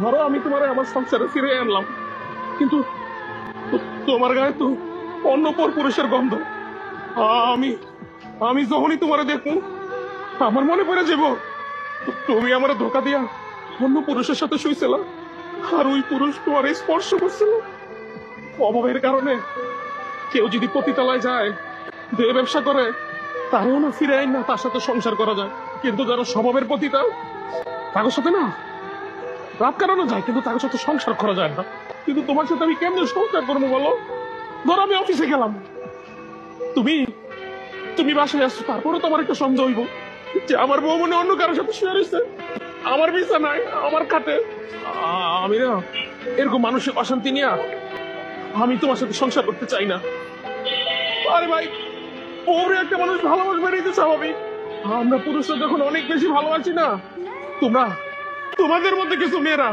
ধরো আমি তোমার আমার সংসারে ফিরে আনলাম, কিন্তু তোমার গায়ে তো অন্য পর পুরুষের গন্ধ। আমি আমি যখনই তোমারে দেখবো আমার মনে পড়ে যাব তুমি আমার ধোকা দিয়া অন্য পুরুষের সাথে শুয়েছিল, আর ওই পুরুষ তোমার স্পর্শ করছিল। অভাবের কারণে কেউ যদি পতিতালয় যায়, দেহ ব্যবসা করে, তারও না ফিরে আইন না তার সাথে সংসার করা যায়। কিন্তু যারা স্বভাবের পতিতা, তাদের সাথে না রাত কাটানো যায়, কিন্তু তাদের সাথে সংসার করা যায় না। কিন্তু তোমার সাথে আমি কেমনে সংসার করবো বলো? ধরো আমি অফিসে গেলাম, তুমি তুমি বাসায় আসছো, তারপরে তোমার একটা সন্দেহ হইব যে আমার বউ মনে অন্য কারোর সাথে শুয়ে রয়েছে আমার বিছানায়, আমার খাটে। আমি না এরকম মানসিক অশান্তি নিয়ে আমি তোমার সাথে সংসার করতে চাই না। আরে ভাই, ওরে একটা মানুষ ভালোবাসবে এটাই তো স্বাভাবিক। আমরা পুরুষরা যখন অনেক বেশি ভালোবাসি না, তোমরা তোমাদের মধ্যে কিছু মেয়েরা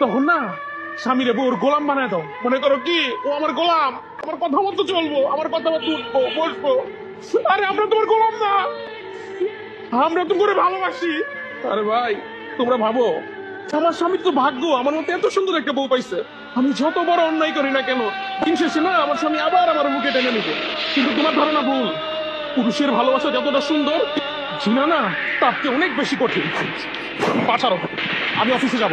তখন না স্বামীরে বউর গোলাম বানায় দাও। মনে করো কি ও আমার গোলাম, আমার কথা মতো চলবো, আমার কথা মতো উঠবো বসবো। আরে আমরা তোমার গোলাম না, আমরা তো করে ভালোবাসি। আরে ভাই, তোমরা ভাবো আমার স্বামীর তো ভাগ্য আমার মতো এত সুন্দর একটা বউ পাইছে। আমি যত বড় অন্যায় করি না কেন, দিন শেষে না আমার স্বামী আবার আমার মুখে টেনে নিবে। কিন্তু তোমার ধারণা ভুল। পুরুষের ভালোবাসা যতটা সুন্দর, জিনা না তার চেয়ে অনেক বেশি কঠিন। পাঠারো, আমি অফিসে যাব।